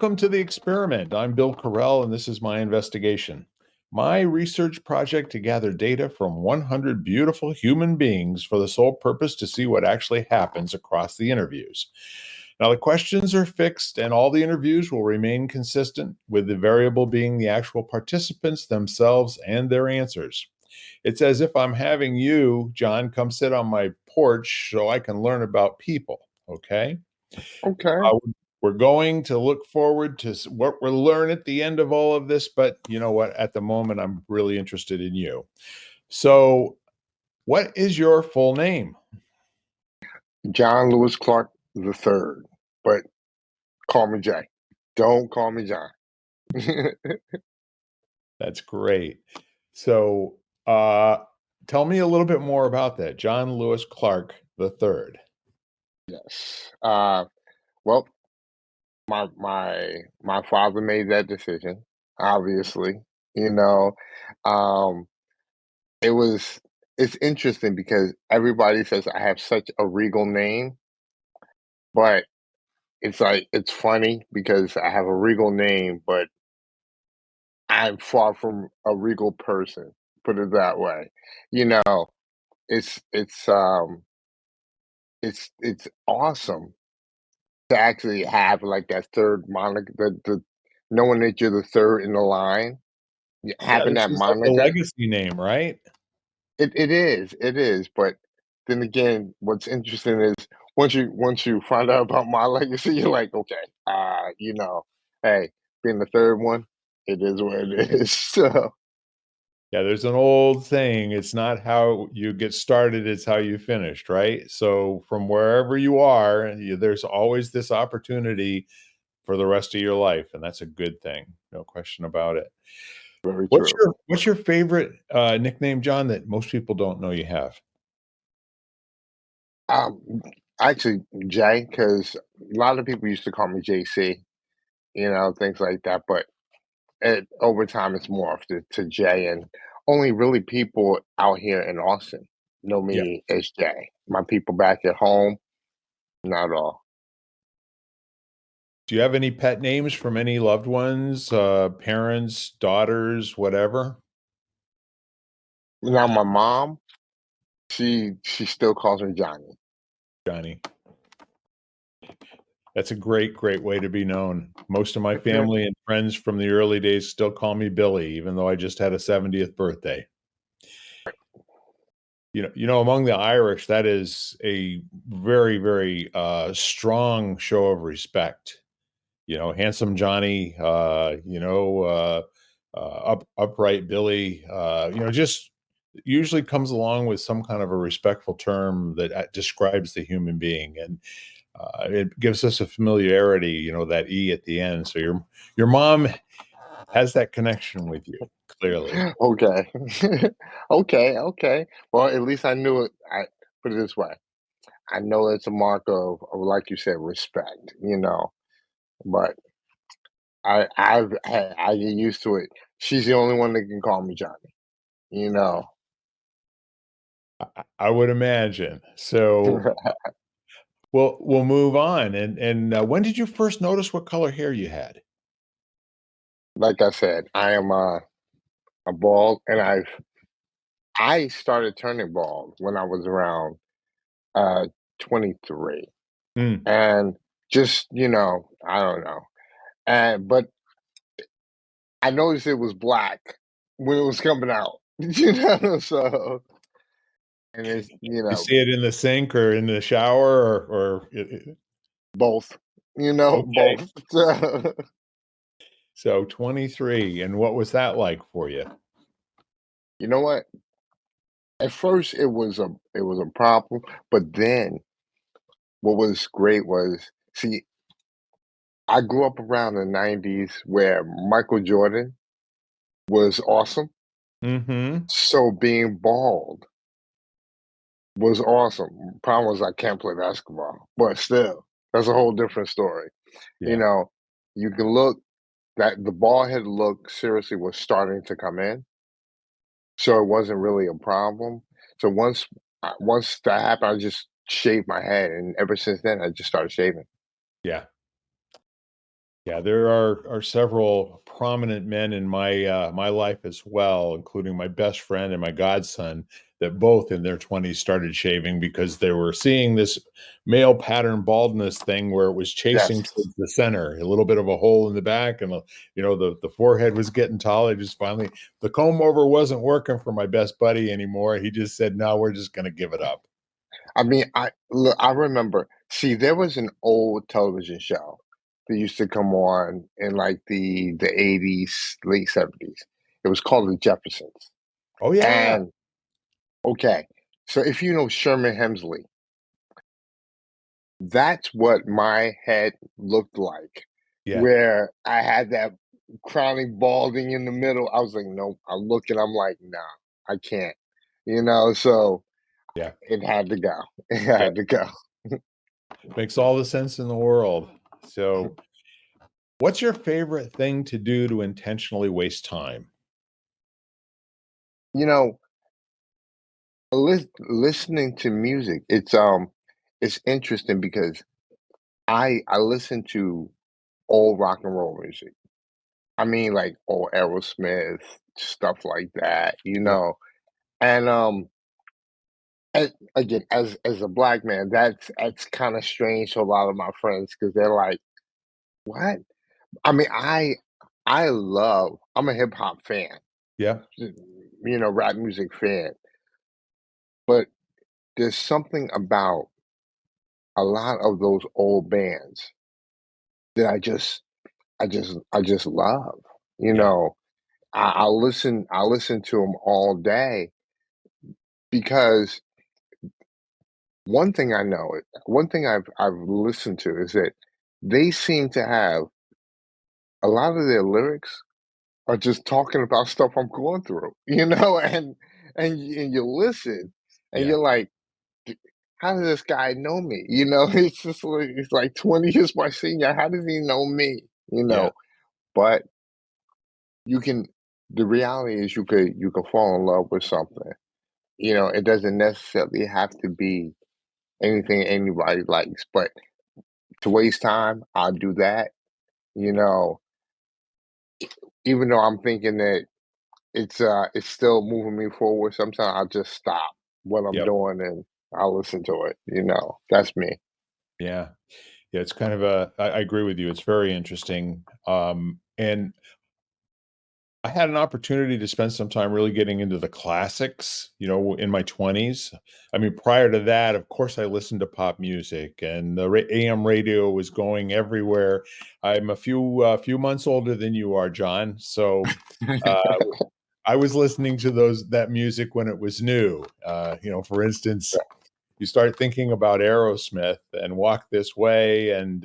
Welcome to the experiment. I'm Bill Correll, and this is my investigation. My research project to gather data from 100 beautiful human beings for the sole purpose to see what actually happens across the interviews. Now, the questions are fixed, and all the interviews will remain consistent, with the variable being the actual participants themselves and their answers. It's as if I'm having you, John, come sit on my porch so I can learn about people. Okay? Okay. Uh, we're going to look forward to what we'll learn at the end of all of this, but you know what? At the moment, I'm really interested in you. So, what is your full name? John Lewis Clark III, but call me Jay. Don't call me John. That's great. So, tell me a little bit more about that. John Lewis Clark III. Yes. Well, my father made that decision, obviously. You know, um, it was it's interesting because everybody says I have such a regal name, but it's funny because I have a regal name, but I'm far from a regal person, put it that way. You know, it's it's um it's awesome to actually have like that third moniker, the knowing that you're the third in the line, Yeah, having this that is like a moniker. legacy name, right? It is. But then again, what's interesting is once you find out about my legacy, you're like, okay, hey, being the third one, it is what it is. So Yeah, there's an old saying, it's not how you get started, it's how you finished, right? So from wherever you are, there's always this opportunity for the rest of your life, and that's a good thing, no question about it. very What's true. your favorite nickname, John, that most people don't know you have? Um, Actually, Jay, because a lot of people used to call me JC, things like that. But over time, it's morphed to Jay, and only really people out here in Austin know Yeah. me as Jay. My people back at home, not all. Do you have any pet names from any loved ones, parents, daughters, whatever? Now, my mom, she still calls me Johnny. Johnny. That's a great, great way to be known. Most of my family and friends from the early days still call me Billy, even though I just had a 70th birthday. Among the Irish, that is a very, very strong show of respect. Handsome Johnny, upright Billy, just usually comes along with some kind of a respectful term that describes the human being, and it gives us a familiarity. That E at the end. So your mom has that connection with you, clearly. Okay. Okay. Well, at least I knew it. I put it this way. I know it's a mark of like you said, respect. But I get used to it. She's the only one that can call me Johnny, you know. I would imagine. So we'll move on. And when did you first notice what color hair you had? Like I said, I am a bald, and I started turning bald when I was around uh 23. Mm. And just, I don't know. And but I noticed it was black when it was coming out. So and it's, You see it in the sink or in the shower or both, okay. both. So 23, and what was that like for you? You know what? At first it was a problem, but then what was great was, see, I grew up around the 90s where Michael Jordan was awesome. Mhm. So being bald was awesome. Problem was I can't play basketball, but still, that's a whole different story. You Yeah. know, you can look that the bald head look seriously was starting to come in, so it wasn't really a problem. So once that happened, I just shaved my head, and ever since then, I just started shaving. Yeah. Yeah, there are several prominent men in my life as well, including my best friend and my godson, that both in their 20s started shaving because they were seeing this male pattern baldness thing where it was chasing Yes. towards the center, a little bit of a hole in the back, and the forehead was getting tall. I just finally the comb over wasn't working for my best buddy anymore. He just said, "No, we're just going to give it up." I mean, I remember. See, there was an old television show that used to come on in like the 80s, late 70s. It was called The Jeffersons. Oh yeah, And okay, so if you know Sherman Hemsley, that's what my head looked like, yeah, where I had that crowning balding in the middle. I was like, nope. I look and I'm like, nah, I can't. So yeah, it had to go. It yeah. had to go. Makes all the sense in the world. So, what's your favorite thing to do to intentionally waste time? You know, listening to music, it's interesting because I listen to old rock and roll music. I mean, like old Aerosmith, stuff like that, Yeah, And again, as a black man, that's kind of strange to a lot of my friends because they're like, "What?" I mean, I'm a hip hop fan, yeah, rap music fan, but there's something about a lot of those old bands that I just love. You yeah, know, I listen to them all day because one thing I've listened to is that they seem to have a lot of their lyrics are just talking about stuff I'm going through, and you listen and yeah, you're like, "D- how does this guy know me? It's like 20 years my senior. How does he know me? yeah, But you can the reality is you could fall in love with something. It doesn't necessarily have to be anything anybody likes, but to waste time, I'll do that. You know, even though I'm thinking that it's still moving me forward, sometimes I'll just stop what I'm yep, doing and I'll listen to it. That's me. yeah, yeah. It's kind of I agree with you. It's very interesting. And I had an opportunity to spend some time really getting into the classics, in my 20s. I mean, prior to that, of course, I listened to pop music, and the AM radio was going everywhere. I'm a few months older than you are, John. So uh, I was listening to that music when it was new. For instance, you start thinking about Aerosmith and Walk This Way and,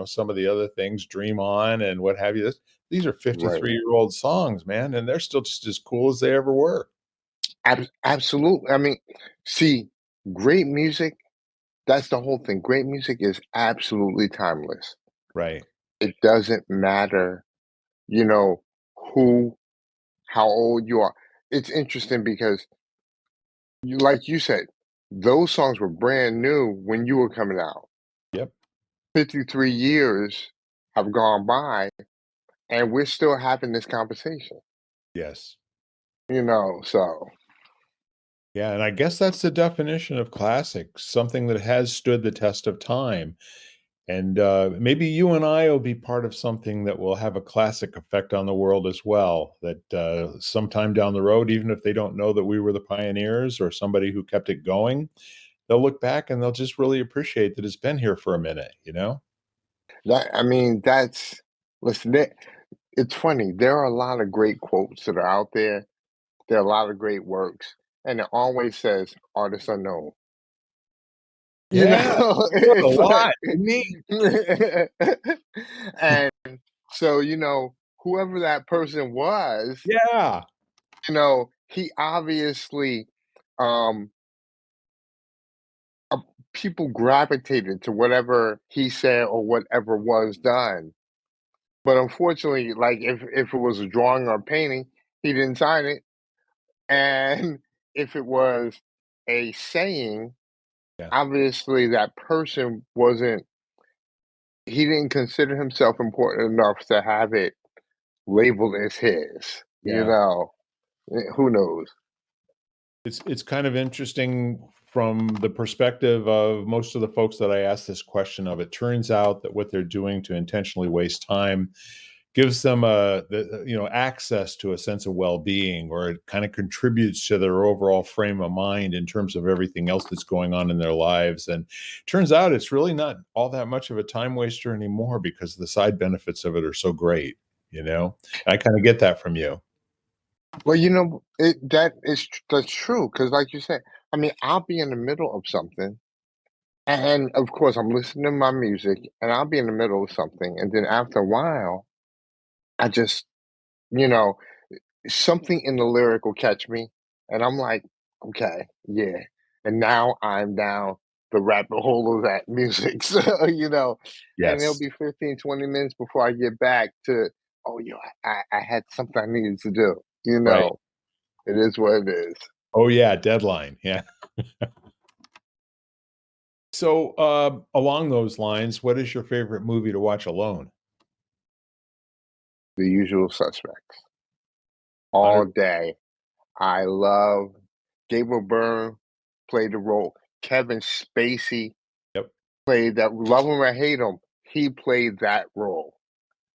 some of the other things, Dream On and what have you. These are Right. 53-year-old songs, man, and they're still just as cool as they ever were. Absolutely. I mean, see, great music, that's the whole thing. Great music is absolutely timeless. Right. It doesn't matter, you know, who, how old you are. It's interesting because like you said, those songs were brand new when you were coming out. Yep. 53 years have gone by and we're still having this conversation, Yes. so Yeah, and I guess that's the definition of classic, something that has stood the test of time. And, maybe you and I will be part of something that will have a classic effect on the world as well, that, sometime down the road, even if they don't know that we were the pioneers or somebody who kept it going, they'll look back and they'll just really appreciate that it's been here for a minute, you know? I mean, listen, it's funny. There are a lot of great quotes that are out there. There are a lot of great works, and it always says artists unknown. Yeah, what a It's like, lot, didn't he? and so, whoever that person was, Yeah, he obviously, um, uh, people gravitated to whatever he said or whatever was done. But unfortunately, like if it was a drawing or a painting, he didn't sign it. And if it was a saying, yeah, obviously that person wasn't he didn't consider himself important enough to have it labeled as his, you Yeah. know? Who knows? It's kind of interesting from the perspective of most of the folks that I ask this question of. It turns out that what they're doing to intentionally waste time gives them access to a sense of well-being, or it kind of contributes to their overall frame of mind in terms of everything else that's going on in their lives. And turns out it's really not all that much of a time waster anymore, because the side benefits of it are so great, you know. I kind of get that from you. Well, that's true, because like you said, I mean, I'll be in the middle of something, and of course, I'm listening to my music, and I'll be in the middle of something, and then after a while, I just, you know, something in the lyric will catch me, and I'm like, "Okay, yeah," and now I'm down the rabbit hole of that music, so, and it'll Yes. be 15, 20 minutes before I get back to, "Oh, I had something I needed to do," you Right. know? It is what it is. Oh yeah, deadline. Yeah. So, along those lines, what is your favorite movie to watch alone? The Usual Suspects, all 100. day. I love Gabriel Byrne played the role. Kevin Spacey Yep. played that love him or hate him, he played that role,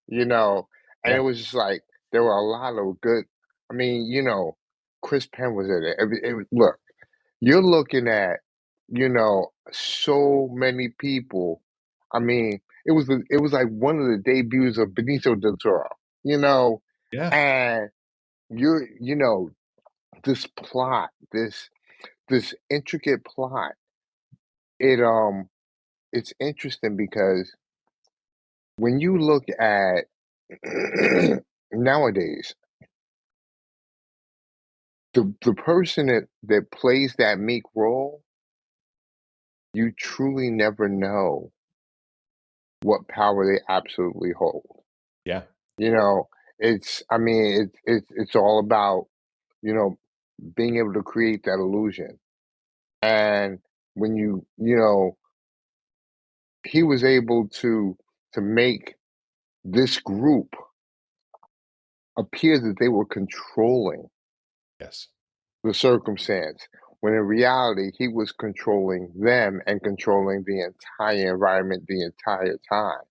you know? And it Yeah. was just like there were a lot of good I mean, Chris Penn was in it. Look, you're looking at, so many people. I mean, it was like one of the debuts of Benicio del Toro, you know? Yeah. And you're you know, this plot, this intricate plot, it it's interesting because when you look at nowadays, the person that plays that meek role, you truly never know what power they absolutely hold. Yeah. You know, it's I mean, it's all about, you know, being able to create that illusion. And when he was able to make this group appear that they were controlling Yes. the circumstance, when in reality, he was controlling them and controlling the entire environment the entire time.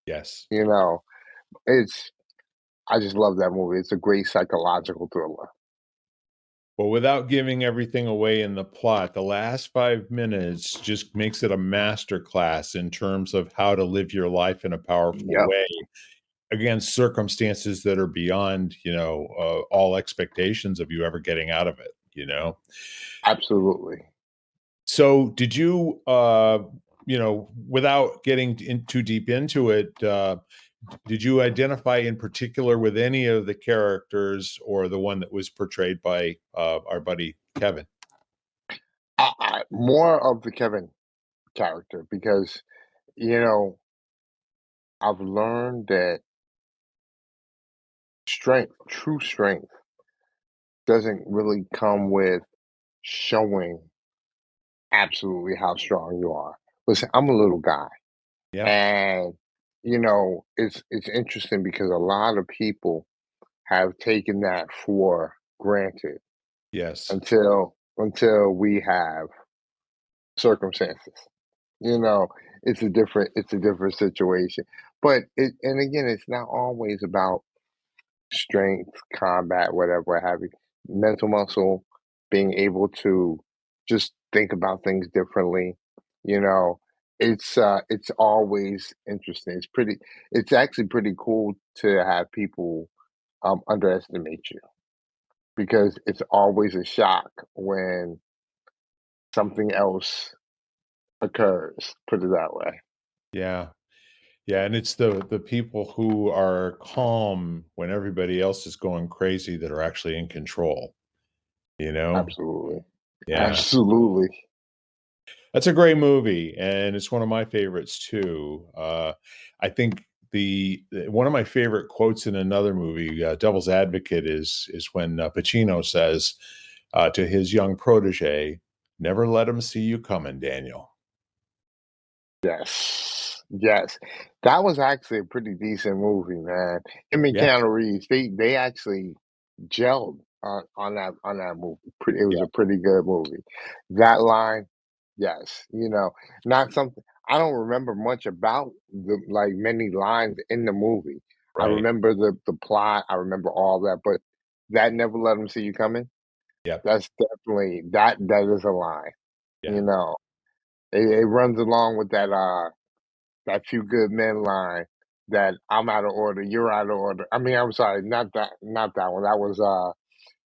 Yes. You know, it's I just love that movie. It's a great psychological thriller. Well, without giving everything away in the plot, the last 5 minutes just makes it a master class in terms of how to live your life in a powerful Yep, way against circumstances that are beyond, all expectations of you ever getting out of it, you know? absolutely. So, did you, without getting in too deep into it, did you identify in particular with any of the characters, or the one that was portrayed by our buddy Kevin? More of the Kevin character because you know I've learned that true strength, doesn't really come with showing absolutely how strong you are. Listen, I'm a little guy. Yeah. And, it's interesting because a lot of people have taken that for granted Yes. until we have circumstances. You know, it's a different situation. But and again, it's not always about strength, combat, whatever, what have you. Mental muscle, being able to just think about things differently, you know, it's always interesting. It's actually pretty cool to have people underestimate you because it's always a shock when something else occurs, put it that way. Yeah. Yeah, and it's the people who are calm when everybody else is going crazy that are actually in control, you know? Absolutely. Yeah. Absolutely. That's a great movie, and it's one of my favorites too. I think one of my favorite quotes in another movie, Devil's Advocate, is when Pacino says to his young protege, "Never let him see you coming, Daniel." Yes. Yes. That was actually a pretty decent movie, man. Him and Yeah, Keanu Reeves, they actually gelled on that movie. It was yeah, a pretty good movie. That line, yes, not something I don't remember much about the like many lines in the movie. I right. remember the plot, I remember all that, but that never let them see you coming. Yep, That's definitely that is a line, yeah. you know. It runs along with that few good men line that I'm out of order, you're out of order. I mean, I'm sorry, not that one. That was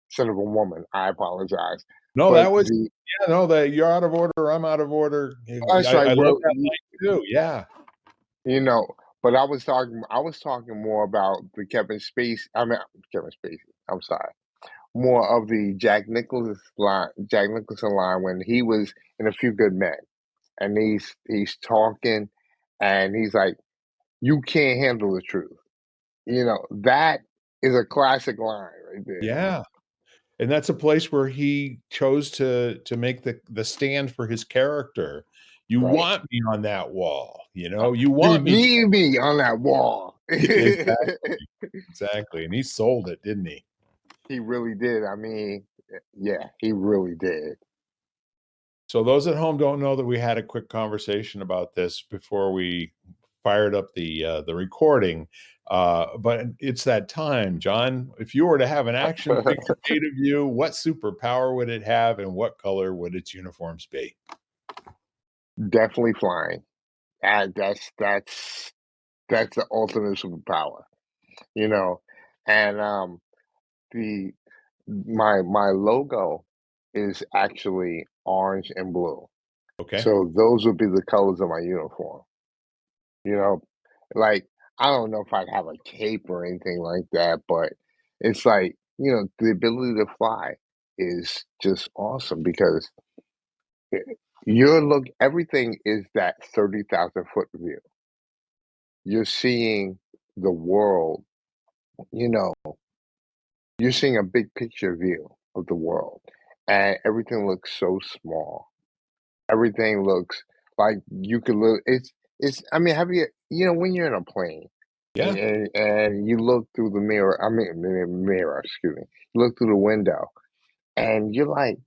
Son of a Woman. I apologize. No, But that was the yeah, no, that "You're out of order, I'm out of order." that's right, I love well, that line too, yeah. you know, but I was talking more about the Kevin Spacey. I mean Kevin Spacey. I'm sorry. More of the Jack Nicholson line when he was in A Few Good Men and he's talking and he's like, "You can't handle the truth." That is a classic line right there. Yeah, and that's a place where he chose to make the stand for his character. "You Right. want me on that wall, you know? You You want me to." need me on that wall. Exactly, exactly, and he sold it, didn't he? He really did. I mean, yeah, he really did. So those at home don't know that we had a quick conversation about this before we fired up the recording, but it's that time, John. If you were to have an action figure made of you, what superpower would it have, and what color would its uniforms be? Definitely flying. That's the ultimate superpower, you know. And the my logo is actually orange and blue. Okay. So those would be the colors of my uniform. You know, like, I don't know if I'd have a cape or anything like that, but it's like, the ability to fly is just awesome because I everything is that 30,000-foot view. You're seeing the world, you know, you're seeing a big picture view of the world, and everything looks so small. Everything looks like you could look it's I mean, have when you're in a plane Yeah. and you look through the mirror, I mean, mirror, excuse me. You look through the window and you're like,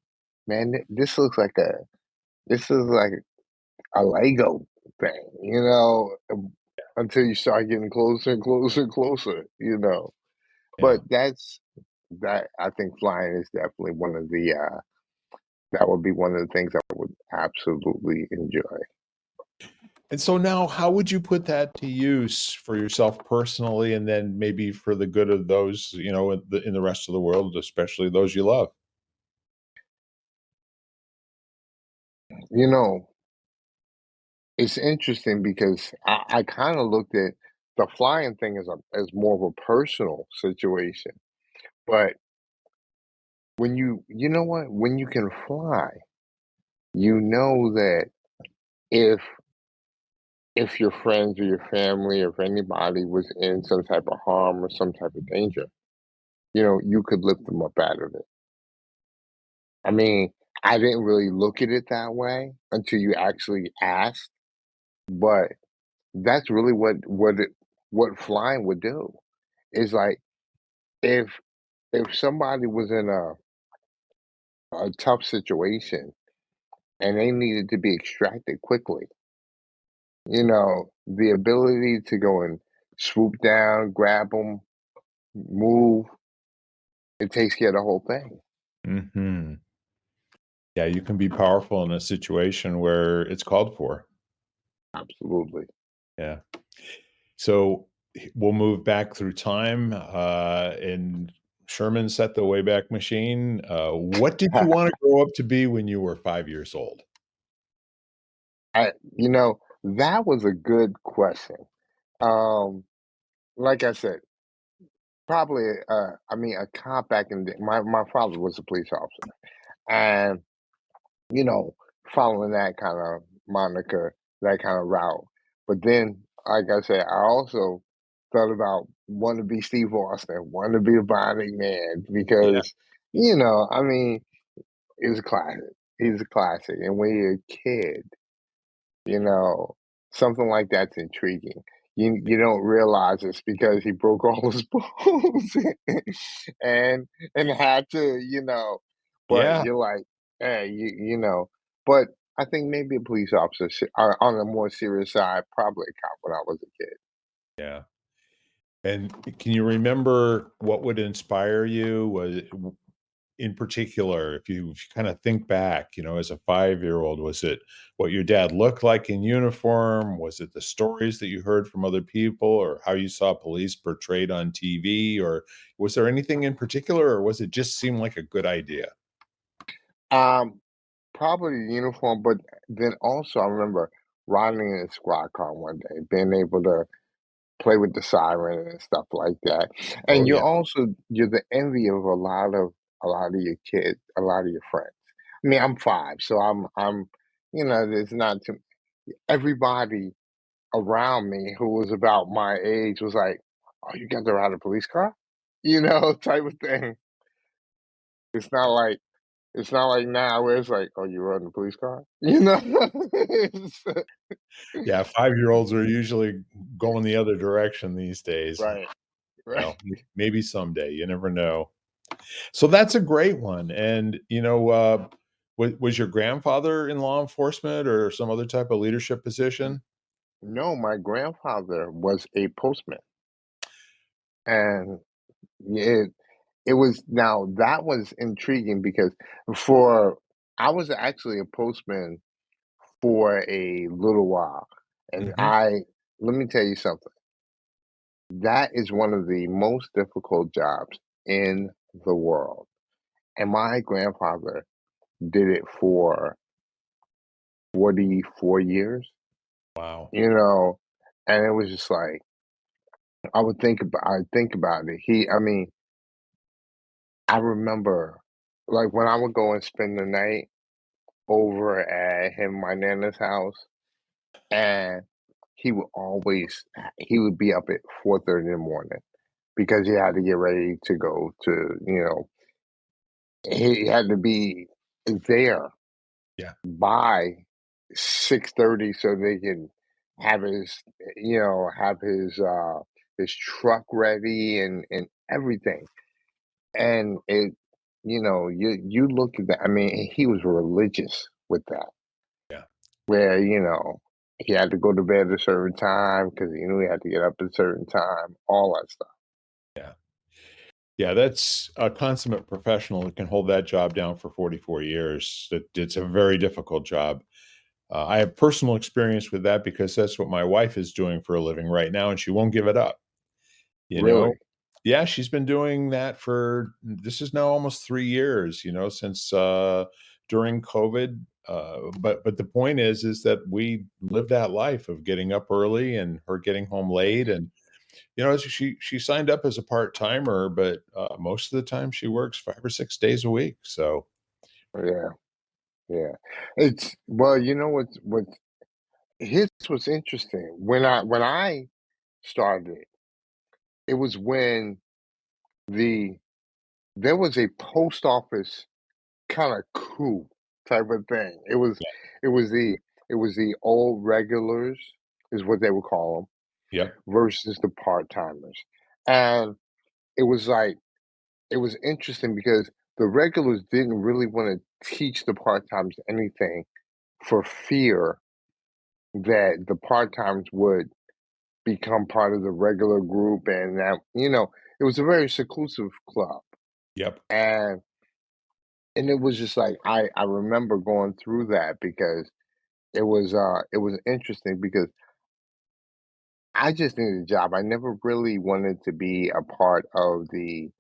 "Man, this is like a Lego thing," until you start getting closer and closer and closer. Yeah. But that I think flying is definitely one of that would be one of the things I would absolutely enjoy. And so now how would you put that to use for yourself personally, and then maybe for the good of those, in the rest of the world, especially those you love? You know, it's interesting because I kind of looked at the flying thing as more of a personal situation. But you know what? When you can fly, you know that if if your friends or your family or if anybody was in some type of harm or some type of danger, you could lift them up out of it. I mean, I didn't really look at it that way until you actually asked, but that's really what flying would do. Is like if if somebody was in a tough situation and they needed to be extracted quickly, the ability to go and swoop down, grab them, move, it takes care of the whole thing. Mhm. Yeah, you can be powerful in a situation where it's called for. Absolutely. Yeah. So we'll move back through time, and Sherman set the Wayback Machine. What did you want to grow up to be when you were 5 years old? That was a good question. Um, like I said, probably, I mean, a cop back in the my father was a police officer, and, you know, following that kinda moniker, that kinda route. But then, like I said, I also thought about wanting to be Steve Austin, wanting to be a Bionic Man Yeah. because, I mean, it was a classic. He's a classic, and when you're a kid, you know something like that's intriguing. You don't realize it's because he broke all his bones and had to, but Yeah. you're like, "Hey," but I think maybe a police officer on a more serious side, probably a cop when I was a kid. Yeah. And can you remember what would inspire you? Was it in particular, if you kind of think back, as a 5-year-old, was it what your dad looked like in uniform? Was it the stories that you heard from other people or how you saw police portrayed on TV? Or was there anything in particular, or was it just seem like a good idea? Um, Probably the uniform, but then also I remember riding in a squad car one day, being able to play with the siren and stuff like that. Oh, And yeah. you're the envy of a lot of your kids, a lot of your friends. I mean, I'm 5, so there's not too everybody around me who was about my age was like, "Oh, you got to ride a police car?" Type of thing. It's not like it's not like now where it's like, "Oh, you ride a police car?" It's Yeah, 5-year-olds are usually going the other direction these days. right, right. Well, maybe someday, you never know. So that's a great one, and, was your grandfather in law enforcement or some other type of leadership position? No, my grandfather was a postman, and it it was now that was intriguing because for I was actually a postman for a little while, and Mhm. let me tell you something. That is one of the most difficult jobs in the world, and my grandfather did it for 44 years, Wow. you know, and it was just like I think about it. I mean, I remember like when I would go and spend the night over at my nana's house, and he would be up at 4:30 in the morning because he had to get ready to go to, he had to be there Yeah, by 6:30 so they can have his truck ready and everything. And you look at that. I mean, he was religious with that, yeah, where he had to go to bed at a certain time because he knew he had to get up at a certain time, all that stuff. yeah. Yeah, that's a consummate professional that can hold that job down for 44 years. It's a very difficult job. I have personal experience with that because that's what my wife is doing for a living right now, and she won't give it up, you know? Really? Yeah, she's been doing that for this is now almost 3 years, since, during COVID, but the point is that we live that life of getting up early and her getting home late, and, she signed up as a part-timer, but, most of the time she works 5 or 6 days a week, so Yeah, yeah. It's well, you know what's Here's what's interesting. When I started, it was when the there was a post office kind of coup type of thing. It was the old regulars is what they would call them yep, versus the part timers, and it was like it was interesting because the regulars didn't really want to teach the part timers anything for fear that the part timers would become part of the regular group and that it was a very seclusive club yep, and it was just like I remember going through that because it was interesting because I just needed a job. I never really wanted to be a part of the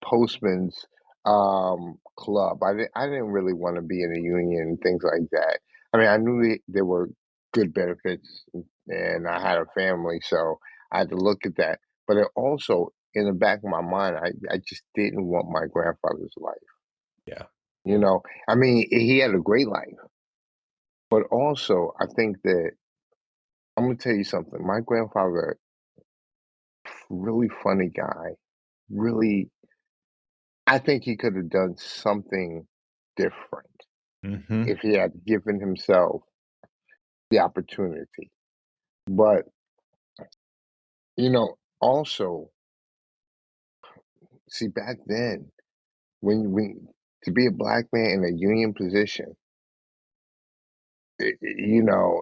postman's club. I didn't really want to be in a union and things like that. I mean, I knew there were good benefits and I had a family, so I had to look at that. But it also in the back of my mind, I just didn't want my grandfather's life. yeah, I mean, he had a great life, but also I think that I'm gonna tell you something. My grandfather, really funny guy, really I think he could have done something different mhm, if he had given himself the opportunity. But, also, see, back then, when to be a black man in a union position, it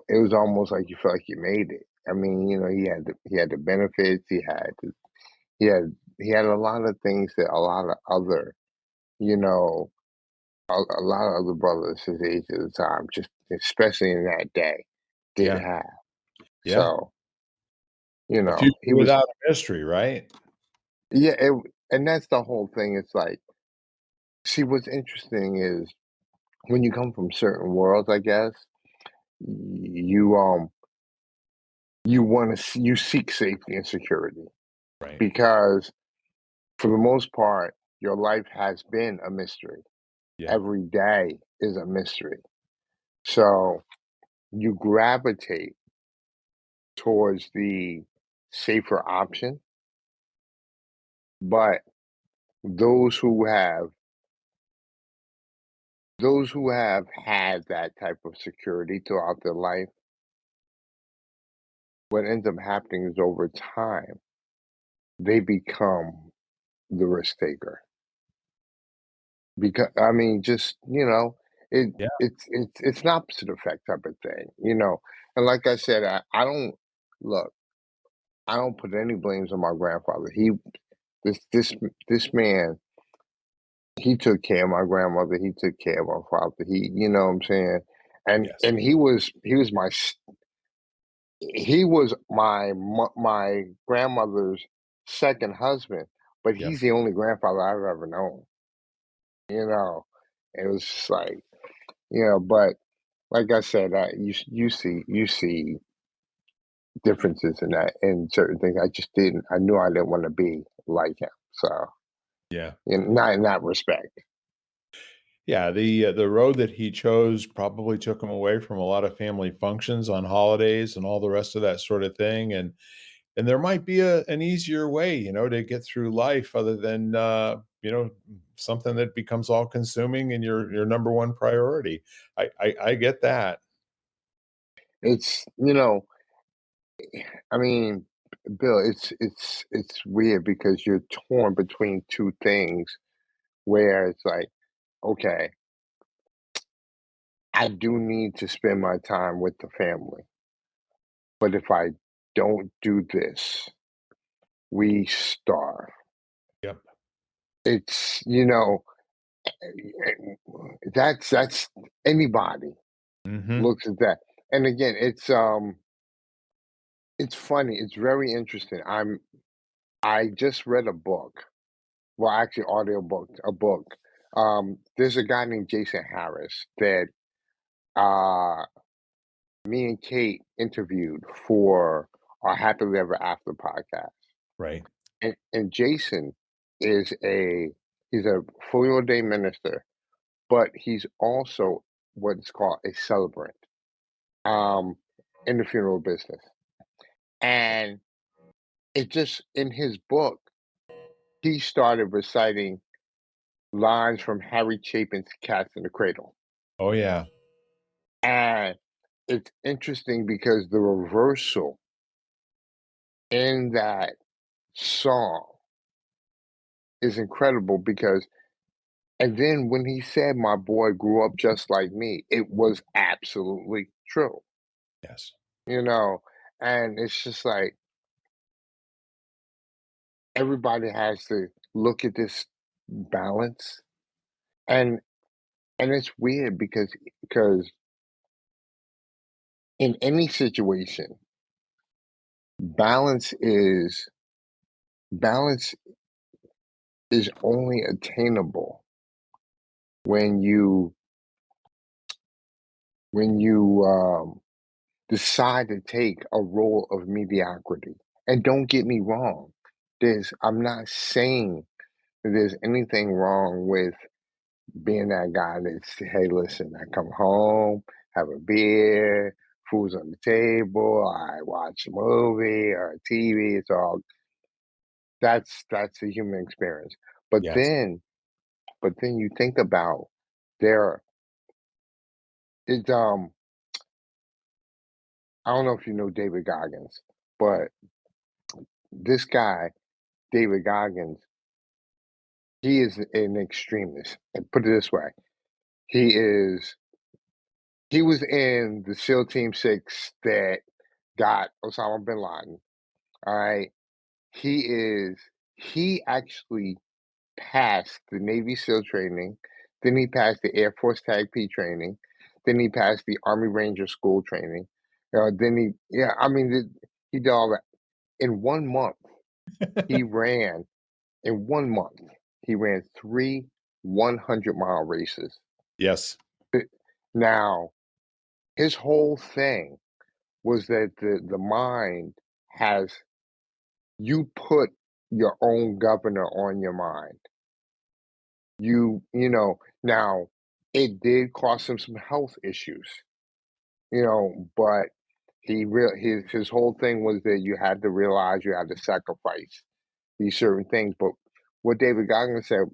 was almost like you felt like you made it. I mean, he had the benefits, he had he had a lot of things that a lot of other, you know, a lot of other brothers his age at the time, just especially in that day, didn't Yeah. have. Yeah. So, A future he was without a mystery, right? yeah, and that's the whole thing. It's like, see, what's interesting is when you come from certain worlds, I guess, you you seek safety and security Right. because for the most part, your life has been a mystery. Yeah. Every day is a mystery. So you gravitate towards the safer option, but those who have those who have had that type of security throughout their life, what ends up happening is over time, they become the risk taker. Because I mean, just, Yeah. it's an opposite effect type of thing. And like I said, I don't look, I don't put any blames on my grandfather. This this this man, he took care of my grandmother, he took care of my father. You know what I'm saying? And Yes. and he was my grandmother's second husband, but Yep. he's the only grandfather I've ever known. You know, it was just like, but like I said, you see differences in that in certain things. I knew I didn't want to be like him. So, Yeah. not in that respect. Yeah, the road that he chose probably took him away from a lot of family functions on holidays and all the rest of that sort of thing, and there might be an easier way, to get through life other than, something that becomes all consuming and your number one priority. I get that. It's I mean, Bill, it's weird because you're torn between two things where it's like, okay, I do need to spend my time with the family, but if I don't do this, we starve. Yep. It's that's anybody Mhm. looks at that. And again, it's funny, it's very interesting. I just read a book. Well, actually a book. There's a guy named Jason Harris that uh me and Kate interviewed for our Happily Ever After podcast. Right. And Jason is he's a fully ordained minister, but he's also what's called a celebrant um in the funeral business. And it just in his book, he started reciting lines from Harry Chapin's Cats in the Cradle. Oh, yeah. And it's interesting because the reversal in that song is incredible because and then when he said my boy grew up just like me, it was absolutely true, Yes. you know? And it's just like everybody has to look at this balance. And and it's weird because in any situation, balance is balance is only attainable when you decide to take a role of mediocrity. And don't get me wrong, I'm not saying that there's anything wrong with being that guy that's, hey, listen, I come home, have a beer, food's on the table, I watch a movie or a TV. It's all that's the human experience. But Yes. then, but then you think about there is I don't know if you know David Goggins, but this guy, David Goggins, he is an extremist. And put it this way, he is he was in the SEAL Team 6 that got Osama bin Laden. All right. He is he actually passed the Navy SEAL training, then he passed the Air Force Tag P training, then he passed the Army Ranger School training. Then I mean, he did all that in 1 month. He ran in 1 month. He ran three 100-mile races. Yes. But now, his whole thing was that the mind has you put your own governor on your mind. Now it did cost him some health issues, but his whole thing was that you had to realize you had to sacrifice these certain things. But what David Goggins said,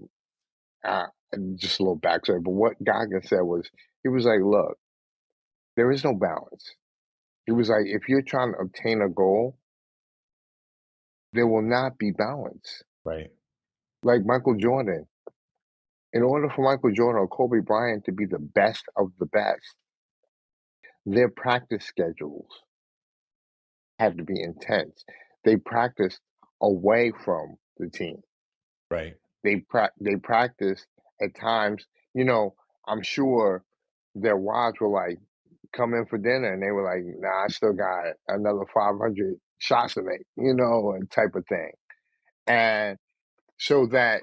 and just a little backstory, but what Goggins said was he was like, look, there is no balance. He was like, if you're trying to obtain a goal, there will not be balance. Right. Like Michael Jordan, in order for Michael Jordan or Kobe Bryant to be the best of the best, their practice schedules had to be intense. They practiced away from the team. Right. They practiced at times, you know, I'm sure their wives were like, come in for dinner, and they were like, "Nah, I still got another 500 shots to make," and type of thing. And so that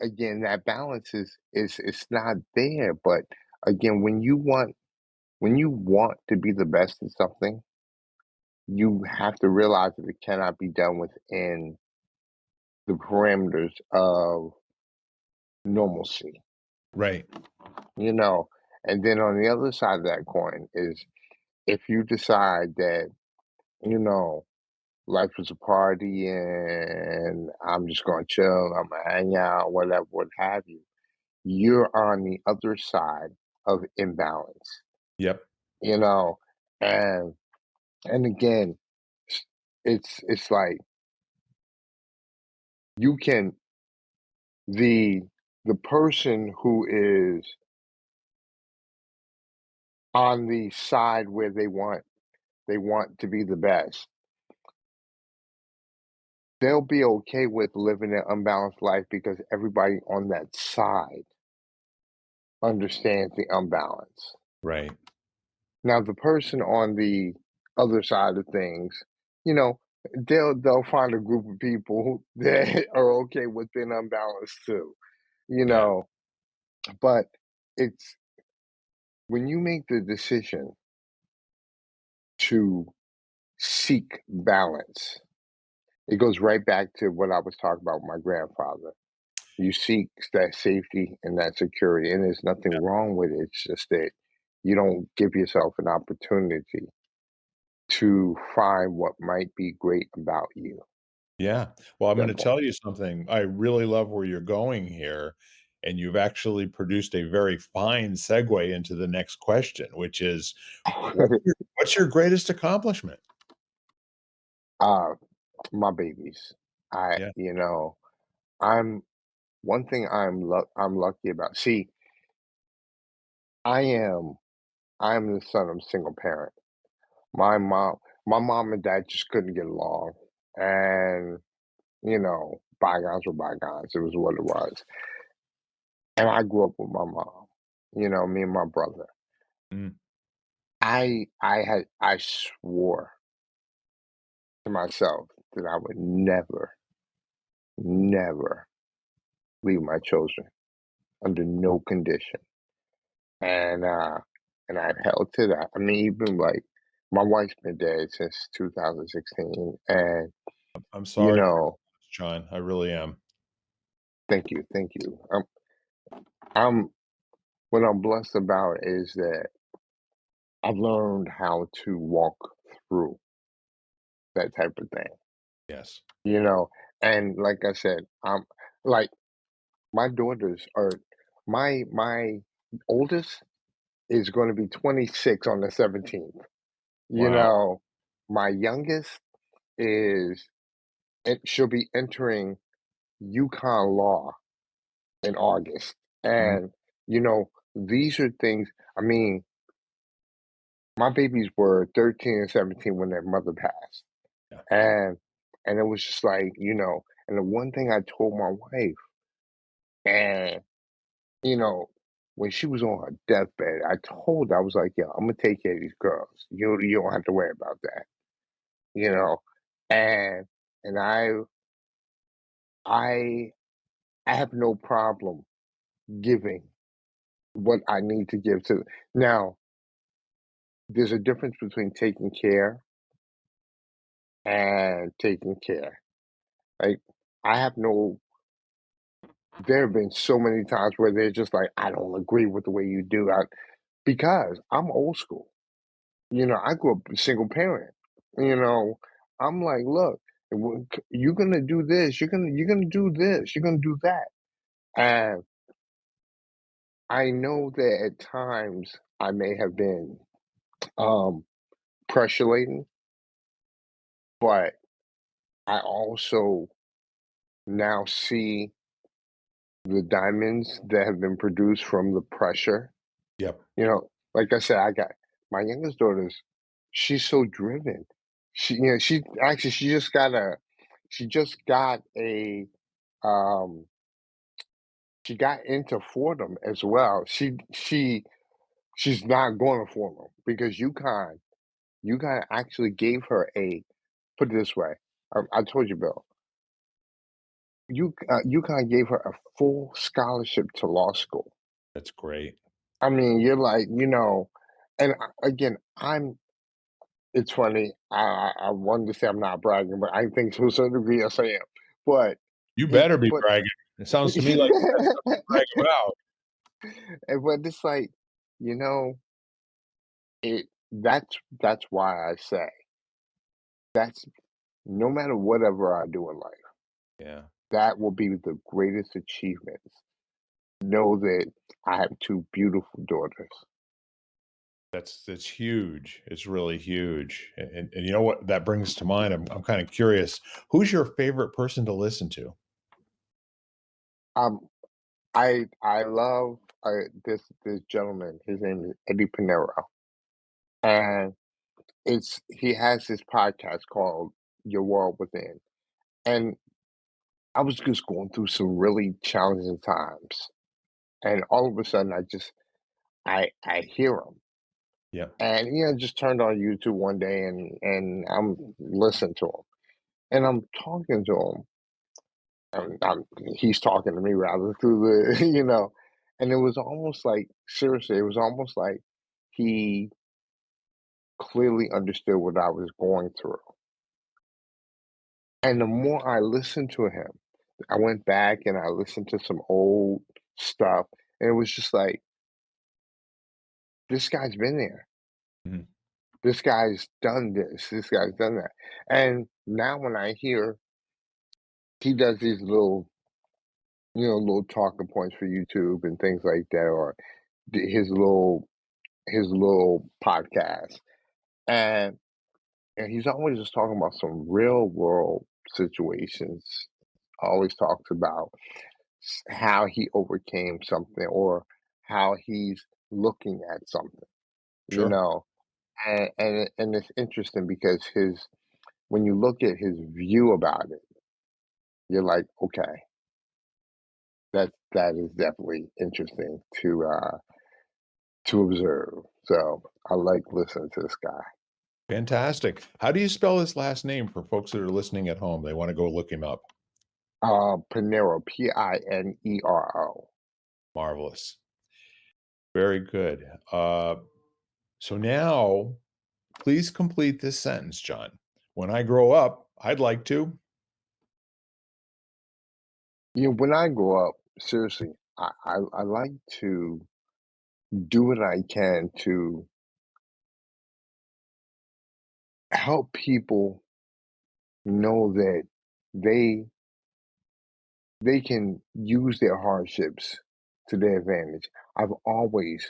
again, that balance is it's not there. But again, when you want to be the best at something, you have to realize that it cannot be done within the parameters of normalcy, Right. you know. And then on the other side of that coin is if you decide that, you know, life is a party and I'm just gonna chill, I'm gonna hang out, whatever, what have you, you're on the other side of imbalance, Yep. you know. And again, s- it's like you can the the person who is on the side where they want to be the best, they'll be okay with living an unbalanced life because everybody on that side understands the unbalance. Right. Now, the person on the other side of things, you know, they'll find a group of people that are okay with being unbalanced too, you Yeah. know. But it's when you make the decision to seek balance, it goes right back to what I was talking about with my grandfather. You seek that safety and that security, and there's nothing wrong with it. It's just that you don't give yourself an opportunity to find what might be great about you. Yeah. Well, I'm gonna Simple. tell you something. I really love where you're going here, and you've actually produced a very fine segue into the next question, which is, what's your greatest accomplishment? uh, my babies. Yeah. I'm one thing I'm lucky about. See, I am I'm the son of a single parent. My mom my mom and dad just couldn't get along, and bygones were bygones. It was what it was. And I grew up with my mom. Me and my brother. Mm. I swore to myself that I would never, never leave my children under no condition. And I've held to that. I mean, even like my wife's been dead since 2016, and I'm you sorry for know, your loss, John. I really am. thank you. I'm what I'm blessed about is that I've learned how to walk through that type of thing. Yes. You know, and like I said, like my daughters are my oldest is going to be 26 on the 17th. You Wow. know, my youngest is she'll be entering UConn Law in August. Mhm. And, these are things, I mean, my babies were 13 and 17 when their mother passed. Yeah. And it was just like, and the one thing I told my wife, and you know, when she was on her deathbed, I told her, I was like, "Yeah, I'm gonna take care of these girls. You don't have to worry about that." You know, and and I I have no problem giving what I need to give to. Now, there's a difference between taking care and taking care. Like, I have no. There have been so many times where they're just like, "I don't agree with the way you do," because I'm old school. I grew up a single parent. You know, I'm like, look, you're gonna do this, you're gonna do this, you're gonna do that, and I know that at times I may have been um, pressure laden, but I also now see the diamonds that have been produced from the pressure. Yep. Like I said, I got my youngest daughter's. She's so driven. She just got a um she got into Fordham as well. She's not going to Fordham because UConn actually gave her a, put it this way. I told you, Bill. UConn gave her a full scholarship to law school. That's great. I mean, you're like, and again, it's funny. I wanted to say I'm not bragging, but I think to a certain degree, yes, I am. But You better be but bragging. It sounds to me like you got something to brag about. but it's like, you know, it that's why I say that's no matter whatever I do in life, Yeah. that will be the greatest achievements. Know that I have two beautiful daughters. That's huge. It's really huge. And you know what that brings to mind? I'm kind of curious. Who's your favorite person to listen to? Um, I love this gentleman. His name is Eddie Pinero, and he has this podcast called Your World Within. And I was just going through some really challenging times, and all of a sudden, I hear him, Yeah. and just turned on YouTube one day, and I'm listening to him, and I'm talking to him, and he's talking to me rather through the and it was almost like, seriously, it was almost like he clearly understood what I was going through. And the more I listened to him, I went back and I listened to some old stuff, and it was just like, this guy's been there. Mhm. This guy's done this. This guy's done that. And now when I hear he does these little talking points for YouTube and things like that, or his little podcast, and he's always just talking about some real world situations. Always talks about how he overcame something or how he's looking at something, you Sure. know. And it's interesting because his when you look at his view about it, you're like, okay, that is definitely interesting to observe. So I like listening to this guy. Fantastic. How do you spell his last name for folks that are listening at home? They want to go look him up. Pinero, Pinero. Marvelous. Very good. So now please complete this sentence, John. When I grow up, I'd like to. When I grow up, seriously, I like to do what I can to help people know that they they can use their hardships to their advantage. I've always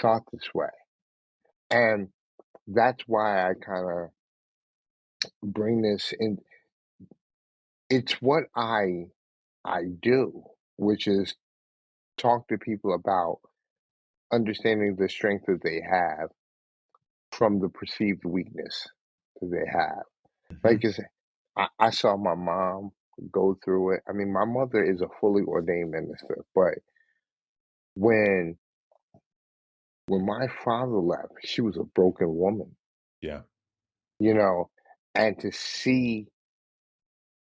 thought this way. And that's why I kinda bring this in. It's what I do, which is talk to people about understanding the strength that they have from the perceived weakness that they have. Mhm. Like I said, I saw my mom go through it. I mean, my mother is a fully ordained minister, but when when my father left, she was a broken woman, Yeah. you know, and to see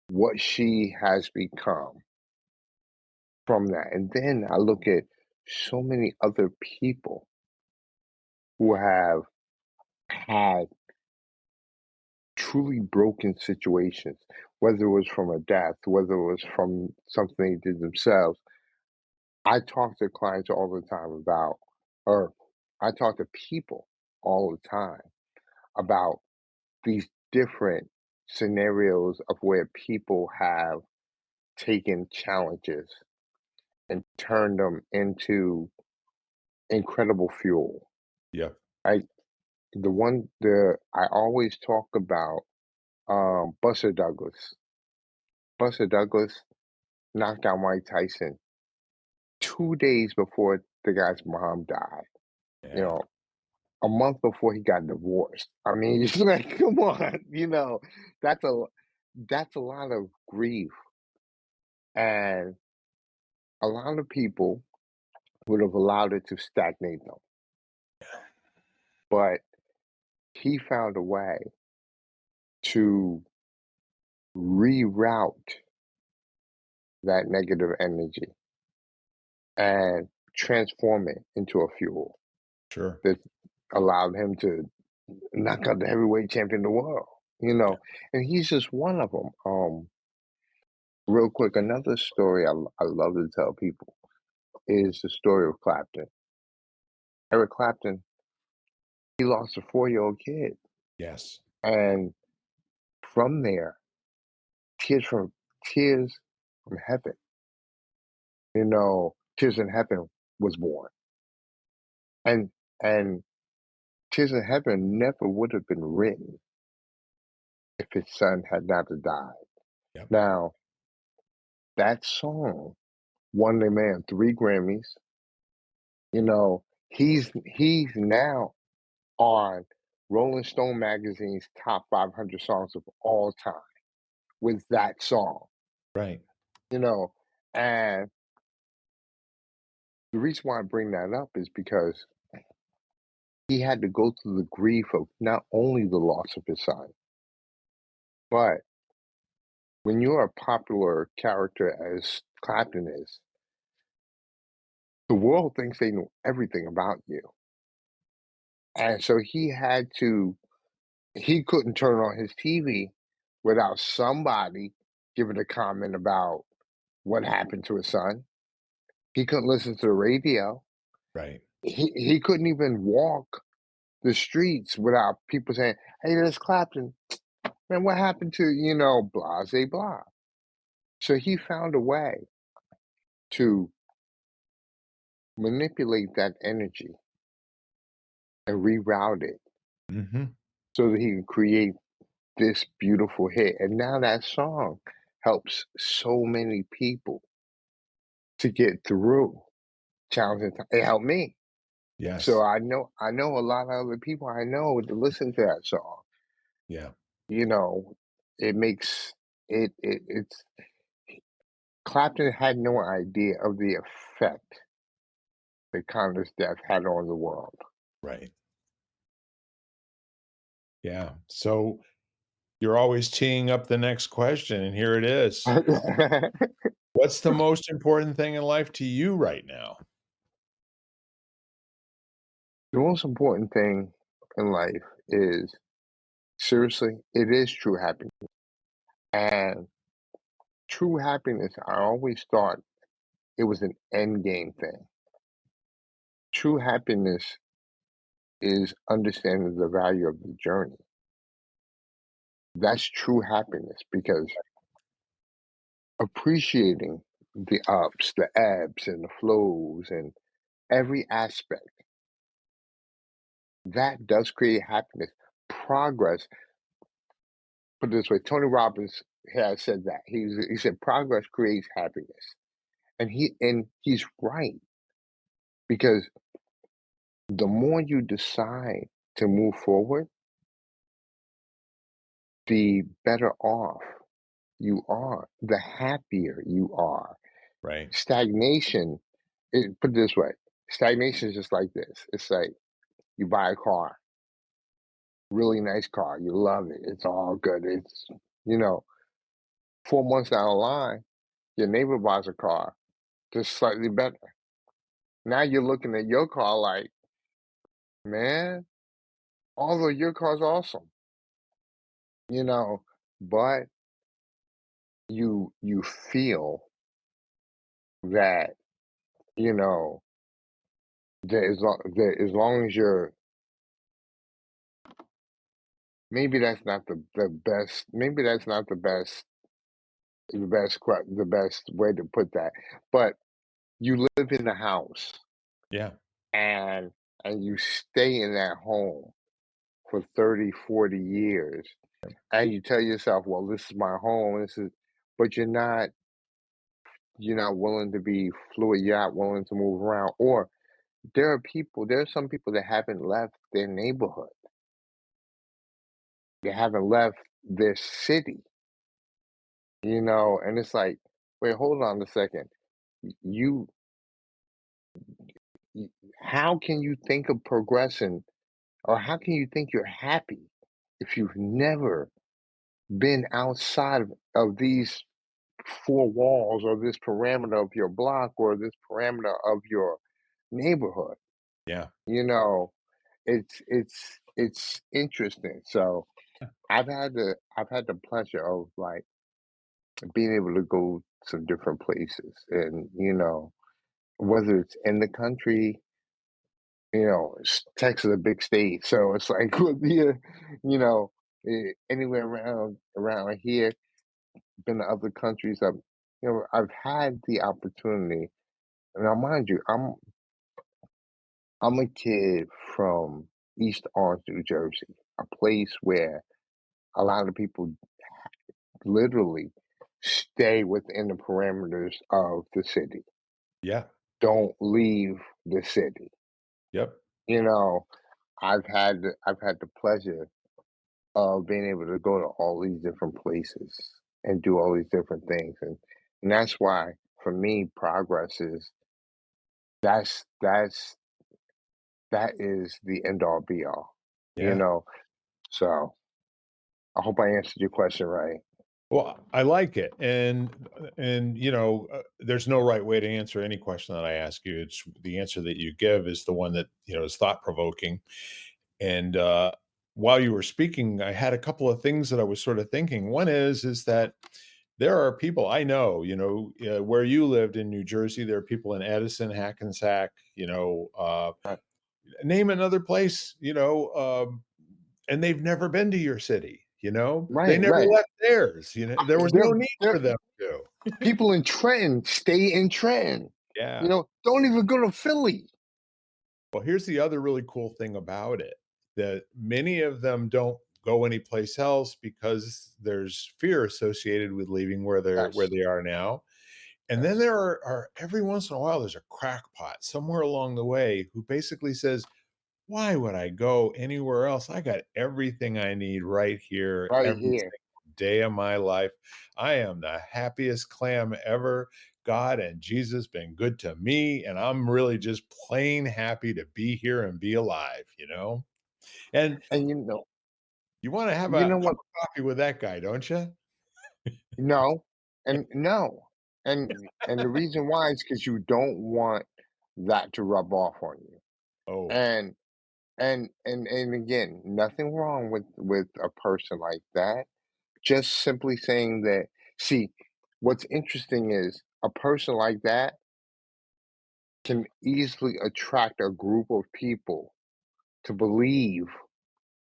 what she has become from that. And then I look at so many other people who have had truly broken situations, whether it was from a death, whether it was from something they did themselves. I talk to clients all the time about, or I talk to people all the time about these different scenarios of where people have taken challenges and turned them into incredible fuel. Yeah. I I always talk about Buster Douglas. Buster Douglas knocked out Mike Tyson 2 days before the guy's mom died. You Yeah. know, a month before he got divorced. I mean, it's like, come on, that's a that's a lot of grief, and a lot of people would have allowed it to stagnate them. But he found a way to reroute that negative energy and transform it into a fuel Sure. that allowed him to knock out the heavyweight champion of the world, Yeah. and he's just one of them. Real quick, another story I love to tell people is the story of Clapton. Eric Clapton, he lost a 4-year-old kid, Yes. and from there, Tears from Tears from Heaven, Tears in Heaven was born, and and Tears in Heaven never would have been written if his son had not have died. Yep. Now, that song won the man 3 Grammys. He's now on Rolling Stone magazine's top 500 songs of all time with that song, Right. you know. And the reason why I bring that up is because he had to go through the grief of not only the loss of his son, but when you're a popular character as Clapton is, the world thinks they know everything about you. And so he couldn't turn on his TV without somebody giving a comment about what happened to his son. He couldn't listen to the radio. Right. He couldn't even walk the streets without people saying, "Hey, there's Clapton. Man, what happened to, blase blah." So he found a way to manipulate that energy and reroute it Mhm. so that he can create this beautiful hit. And now that song helps so many people to get through challenging time. It helped me. So Yes. I know a lot of other people I know to listen to that song. Yeah. You know, it makes it's Clapton had no idea of the effect that Connor's death had on the world. Right. Yeah. So you're always teeing up the next question, and here it is. The What's the most important thing in life to you right now? most important thing in life is seriously, it is true happiness. And true happiness, I always thought it was an end game thing. True happiness is understanding the value of the journey. That's true happiness because appreciating the ups, the ebbs, and the flows, and every aspect that does create happiness. Progress, put it this way, Tony Robbins has said that. He said progress creates happiness. And he's right, because the more you decide to move forward, the better off you are, the happier you are. Right. Stagnation, put it this way, stagnation is just like this. It's like you buy a car, really nice car, you love it, it's all good. It's, you know, 4 months down the line, your neighbor buys a car just slightly better. Now you're looking at your car like, man, although your car's awesome, you know, but you feel that, you know, that as long as you're, maybe that's not the best, maybe that's not the best way to put that, but you live in the house, Yeah. and you stay in that home for 30, 40 years, and you tell yourself, well, this is my home, this is, but you're not willing to be fluid, you're not willing to move around. Or there are some people that haven't left their neighborhood, they haven't left their city, and it's like, wait, hold on a second. You, y- how can you think of progressing, or how can you think you're happy if you've never been outside of these four walls, or this parameter of your block, or this parameter of your neighborhood? Yeah. You know, it's interesting. So I've had the pleasure of, like, being able to go to different places, and whether it's in the country, Texas is a big state, so it's like with the, anywhere around here, been to other countries. I've had the opportunity. Now, mind you, I'm a kid from East Orange, New Jersey, a place where a lot of people literally stay within the parameters of the city. Yeah. Don't leave the city. Yep. You know, I've had the pleasure of being able to go to all these different places and do all these different things, and that's why, for me, progress is, that's that is the end all be all. You Yeah. know, so I hope I answered your question right. Well, I like it, and there's no right way to answer any question that I ask you. It's the answer that you give is the one that is thought provoking. And while you were speaking, I had a couple of things that I was sort of thinking. One is that there are people I know, where you lived in New Jersey. There are people in Edison, Hackensack, Right, name another place, and they've never been to your city. They right, never right. left theirs. There was no There, need there for them to. people in Trenton stay in Trenton. Yeah. Don't even go to Philly. Well, here's the other really cool thing about it, that many of them don't go anyplace else because there's fear associated with leaving where Yes, they are now. And then yes. there are every once in a while there's a crackpot somewhere along the way who basically says, "Why would I go anywhere else? I got everything I need right here Right every here. single day of my life. I am the happiest clam ever. God and Jesus been good to me, and I'm really just plain happy to be here and be alive?" And And you wanna have you a know cup what? of coffee with that guy, don't you? No, and no, and the reason why is because you don't want that to rub off on you. Oh, And and again, nothing wrong with a person like that. Just simply saying that. See, what's interesting is a person like that can easily attract a group of people to believe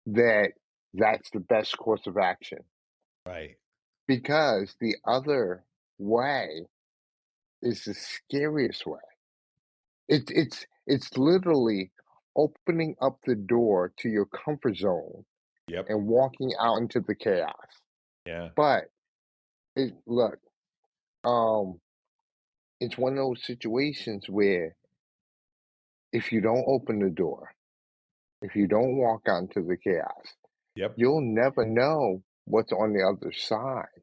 that that's the best course of action, right. because the other way is the scariest way. It's literally opening up the door to your comfort zone Yep. and walking out into the chaos. Yeah. But look, um, it's one of those situations where if you don't open the door, if you don't walk out into the chaos, Yep. you'll never know what's on the other side,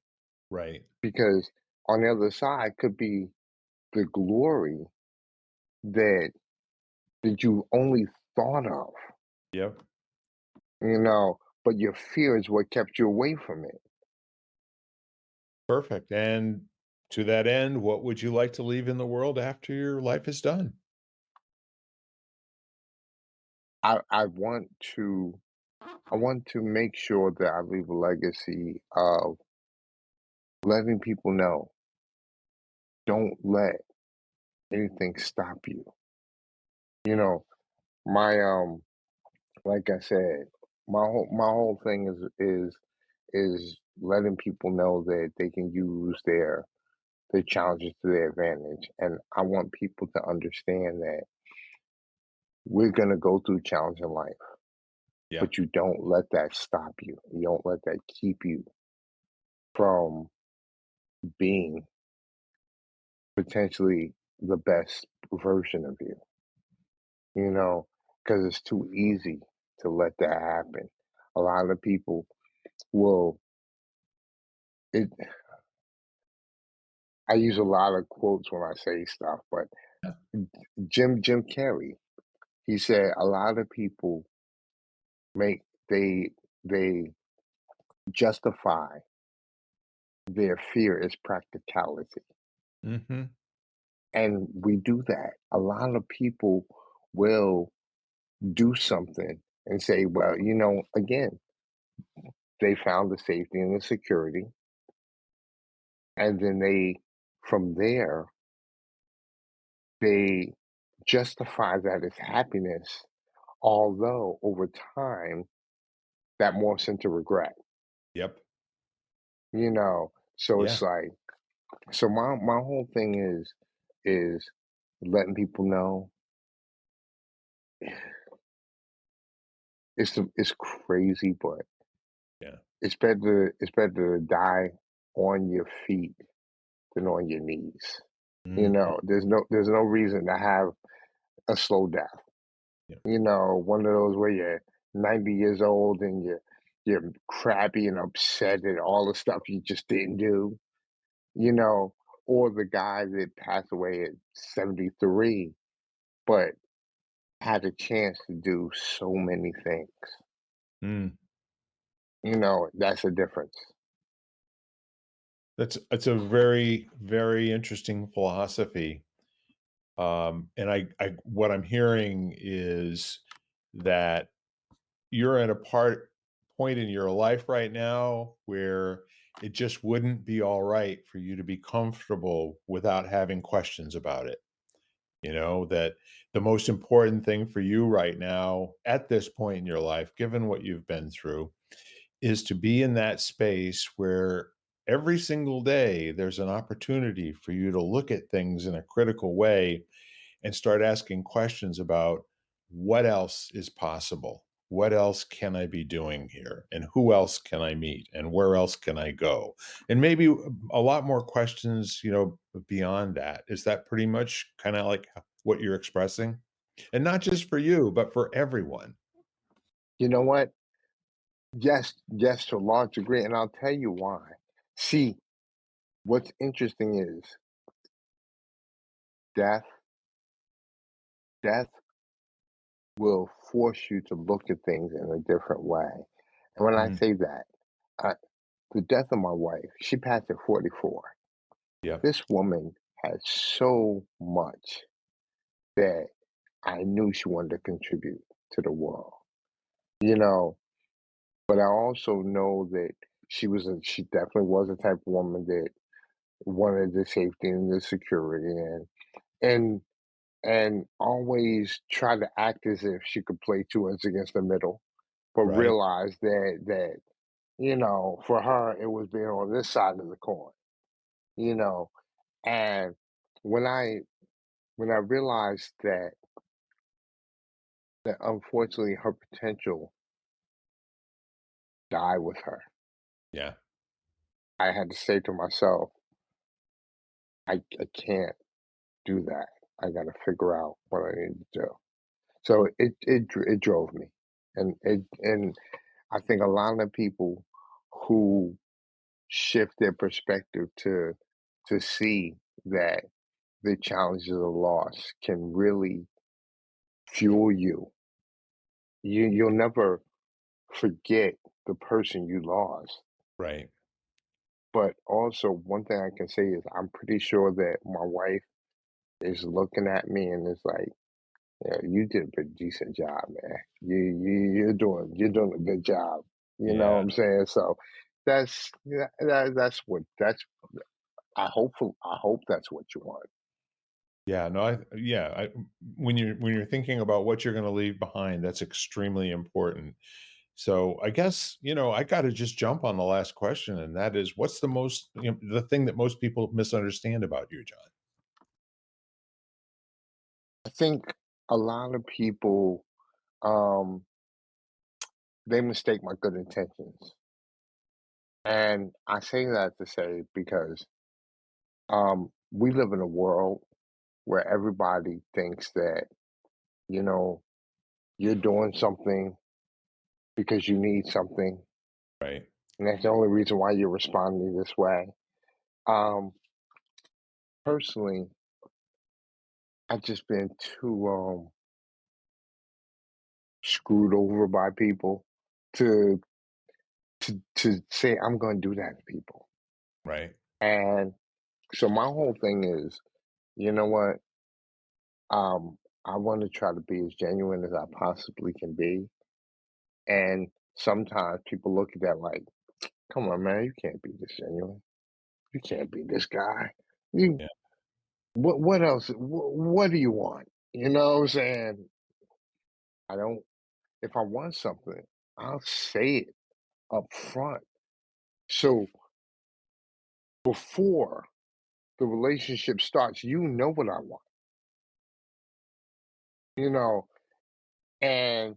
Right. because on the other side could be the glory that you only thought of, Yep. but your fear is what kept you away from it. Perfect. And to that end, what would you like to leave in the world after your life is done? I want to make sure that I leave a legacy of letting people know, don't let anything stop you. You know, my like I said, my whole thing is letting people know that they can use their challenges to their advantage. And I want people to understand that we're gonna go through challenge in life, Yeah. but you don't let that stop you. You don't let that keep you from being potentially the best version of you, you know, because it's too easy to let that happen. A lot of people will it I use a lot of quotes when I say stuff, but Yeah. Jim Carrey, he said a lot of people make they justify their fear as practicality. Mhm. And we do that. A lot of people will do something and say, well, again, they found the safety and the security. And then from there, they justify that as happiness, although over time, that morphs into regret, Yep. you know? So Yeah. it's like, so my whole thing is letting people know it's crazy, but Yeah. it's better to die on your feet than on your knees. Mhm. There's no reason to have a slow death. Yeah. One of those where you're 90 years old and you're crabby and upset at all the stuff you just didn't do, you know, or the guy that passed away at 73, but had a chance to do so many things. Mm. That's a difference. That's a very, very interesting philosophy. And I what I'm hearing is that you're at a point in your life right now where it just wouldn't be all right for you to be comfortable without having questions about it. That the most important thing for you right now at this point in your life, given what you've been through, is to be in that space where every single day there's an opportunity for you to look at things in a critical way and start asking questions about what else is possible? What else can I be doing here? And who else can I meet? And where else can I go? And maybe a lot more questions, beyond that. Is that pretty much kind of like what you're expressing? And not just for you, but for everyone. You know what? Yes, yes, to a large degree, and I'll tell you why. See, what's interesting is death. Death will force you to look at things in a different way. And when I Mhm. say that, I, the death of my wife, she passed at 44. Yep. This woman had so much that I knew she wanted to contribute to the world, you know. But I also know that she definitely was the type of woman that wanted the safety and the security and always try to act as if she could play two ends against the middle, but Right. realize that for her it was being on this side of the coin, you know. And when I realized that that unfortunately her potential died with her. Yeah. I had to say to myself, I can't do that. I got to figure out what I need to do. So it drove me, and I think a lot of people who shift their perspective to see that the challenges of loss can really fuel you. You'll never forget the person you lost. Right. But also, one thing I can say is I'm pretty sure that my wife is looking at me and is like, "Yeah, you did a pretty decent job, man. You're doing a good job." You know Yeah. what I'm saying? So that's I hope that's what you want. Yeah, no, when you're thinking about what you're gonna leave behind, that's extremely important. So, I guess, I gotta just jump on the last question, and that is, what's the thing that most people misunderstand about you, John? I think a lot of people um they mistake my good intentions. And I say that to say because we live in a world where everybody thinks that, you know, you're doing something because you need something, Right, and that's the only reason why you're responding this way. Um, Personally, I've just been too screwed over by people to to say I'm going to do that to people. right. And so my whole thing is, you know what? I want to try to be as genuine as I possibly can be. And sometimes people look at that like, come on, man, you can't be this genuine. You can't be this guy. You Yeah, what else? What do you want? You know what I'm saying? I don't. If I want something, I'll say it up front. So before the relationship starts, you know what I want. You know, and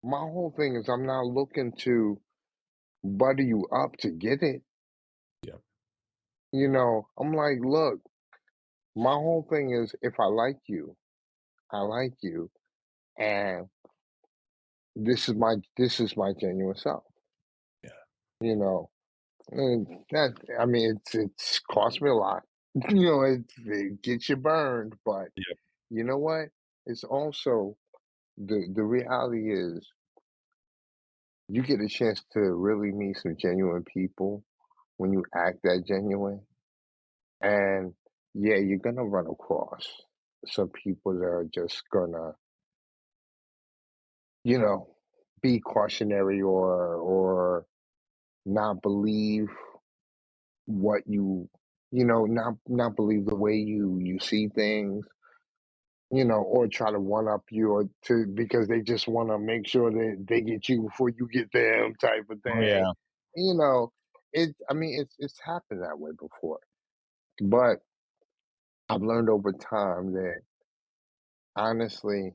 my whole thing is I'm not looking to butter you up to get it. yeah, I'm like, look, my whole thing is if I like you, and this is my genuine self. yeah, You know, and that I mean, it's cost me a lot. It gets you burned, but yeah, you know what? It's also the reality is you get a chance to really meet some genuine people when you act that genuine, and yeah, you're gonna run across some people that are just gonna, you know, be cautionary or not believe what not believe the way you see things, or try to one up you or to because they just want to make sure that they get you before you get them type of oh, thing. yeah, You know, I mean it's happened that way before. But I've learned over time that honestly,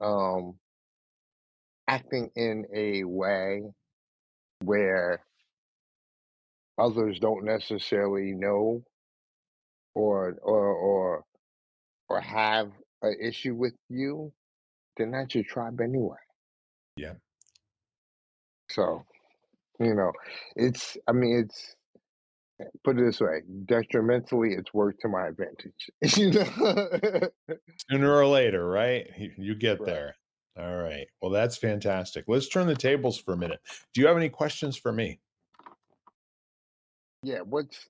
um, acting in a way where others don't necessarily know or or or or have an issue with you, they're not your tribe anyway. yeah. So, you know, I mean, it's, put it this way, detrimentally, it's worked to my advantage. You know? Sooner or later, right? You get Right. there. All right. Well, that's fantastic. Let's turn the tables for a minute. Do you have any questions for me? Yeah. What's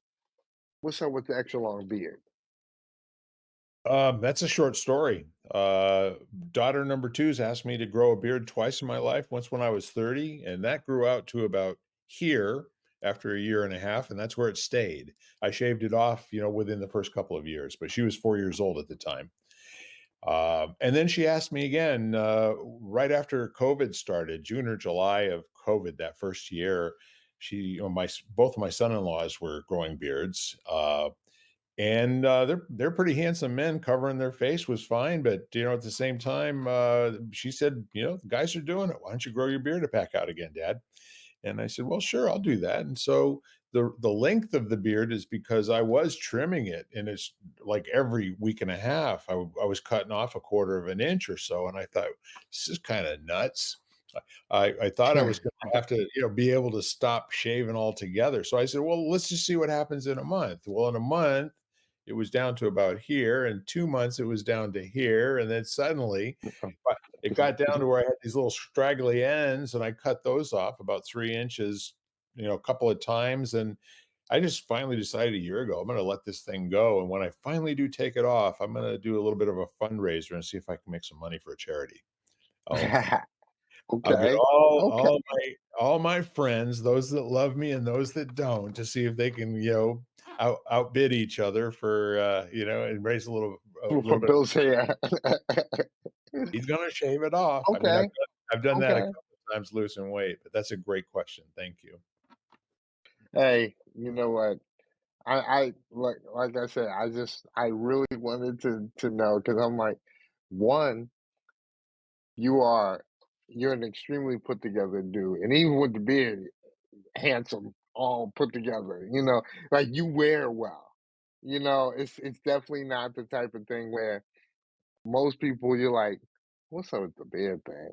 up with the extra long beard? That's a short story. Daughter number two's asked me to grow a beard twice in my life. Once when I was 30, and that grew out to about here after a year and a half, and that's where it stayed. I shaved it off, within the first couple of years, but she was 4 years old at the time. And then she asked me again right after COVID started, June or July of COVID, that first year. Both of my son-in-laws were growing beards. And, they're pretty handsome men. Covering their face was fine, but, at the same time, she said, "The guys are doing it. Why don't you grow your beard back out again, dad?" And I said, "Well, sure, I'll do that." And so the length of the beard is because I was trimming it, and it's like every week and a half, I was cutting off a quarter of an inch or so, and I thought, "This is kinda nuts." I thought I was gonna have to, be able to stop shaving altogether. So I said, "Well, let's just see what happens in a month." Well, in a month, it was down to about here. In 2 months, it was down to here, and then suddenly, it got down to where I had these little straggly ends, and I cut those off about 3 inches, a couple of times, and I just finally decided a year ago, I'm gonna let this thing go, and when I finally do take it off, I'm gonna do a little bit of a fundraiser and see if I can make some money for a charity. I'll I'll get Okay. Okay. all my friends, those that love me and those that don't, to see if they can, outbid each other for, and raise a For little bit. Bill's hair. He's gonna shave it off. I mean, Okay. I've done that a Okay. couple of times losing weight, but that's a great question. Thank you. Hey, you know what? I like I said, I really wanted to know because I'm like, one, you are you're an extremely put together dude, and even with the beard, handsome, all put together. Like you wear well. It's definitely not the type of thing where most people you're like, what's up with the beard thing?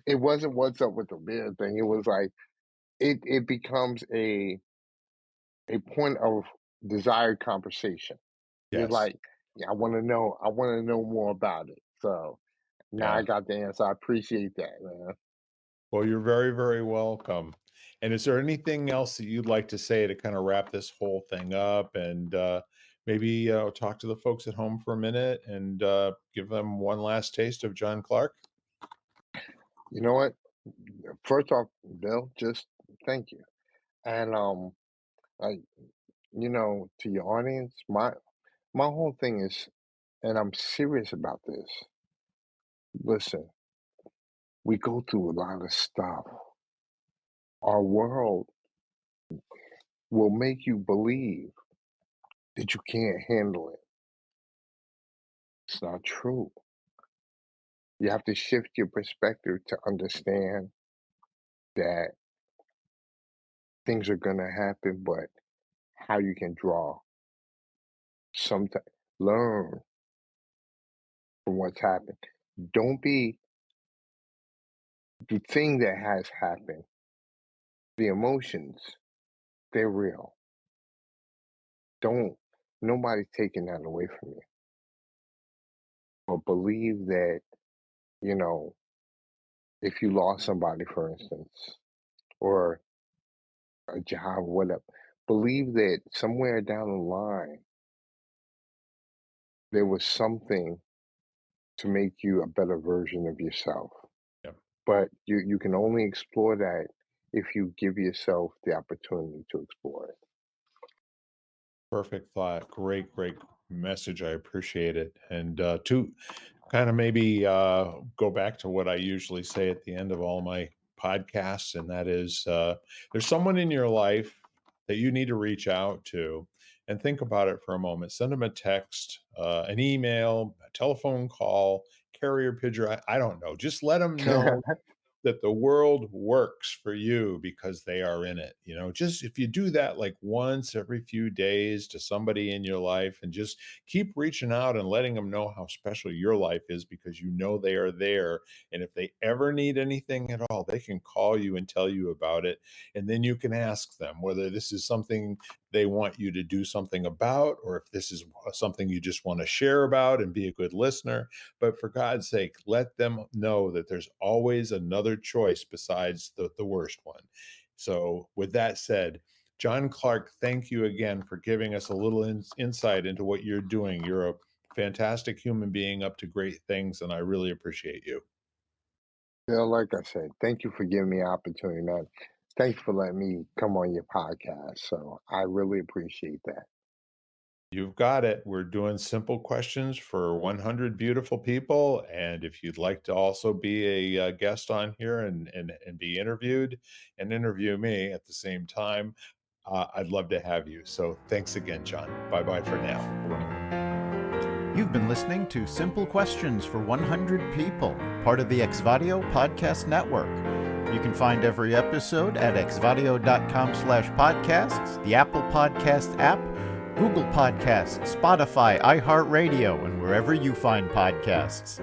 It wasn't what's up with the beard thing. It was like it becomes a point of desired conversation. You're Yes. like, yeah, I want to know more about it. So now I Yeah. got the answer. I appreciate that, man. Well, you're very, very welcome. And is there anything else that you'd like to say to kind of wrap this whole thing up and maybe talk to the folks at home for a minute and give them one last taste of John Clark? You know what? First off, Bill, just thank you. And like, to your audience, my whole thing is, and I'm serious about this. Listen, we go through a lot of stuff. Our world will make you believe that you can't handle it. It's not true. You have to shift your perspective to understand that things are going to happen, but how you can draw sometimes learn from what's happened. Don't be the thing that has happened. The emotions, they're real. Don't Nobody's taking that away from you. But believe that, you know, if you lost somebody, for instance, or a job, whatever, believe that somewhere down the line there was something to make you a better version of yourself. Yeah. But you can only explore that if you give yourself the opportunity to explore it. Perfect thought. Great, great message. I appreciate it. And to kind of maybe go back to what I usually say at the end of all my podcasts, and that is there's someone in your life that you need to reach out to and think about it for a moment. Send them a text, an email, a telephone call, carrier pigeon. I don't know. Just let them know that the world works for you because they are in it. Just if you do that like once every few days to somebody in your life and just keep reaching out and letting them know how special your life is because they are there. And if they ever need anything at all, they can call you and tell you about it. And then you can ask them whether this is something they want you to do something about, or if this is something you just want to share about and be a good listener. But for God's sake, let them know that there's always another choice besides the worst one. So, with that said, John Clark, thank you again for giving us a little insight into what you're doing. You're a fantastic human being up to great things, and I really appreciate you. Like I said, thank you for giving me an opportunity, man. Thanks for letting me come on your podcast. So I really appreciate that. You've got it. We're doing simple questions for 100 beautiful people. And if you'd like to also be a guest on here and be interviewed and interview me at the same time, I'd love to have you. So thanks again, John. Bye-bye for now. You've been listening to Simple Questions for 100 People, part of the Exvadio Podcast Network. You can find every episode at exvadio.com/podcasts, the Apple Podcast app, Google Podcasts, Spotify, iHeartRadio, and wherever you find podcasts.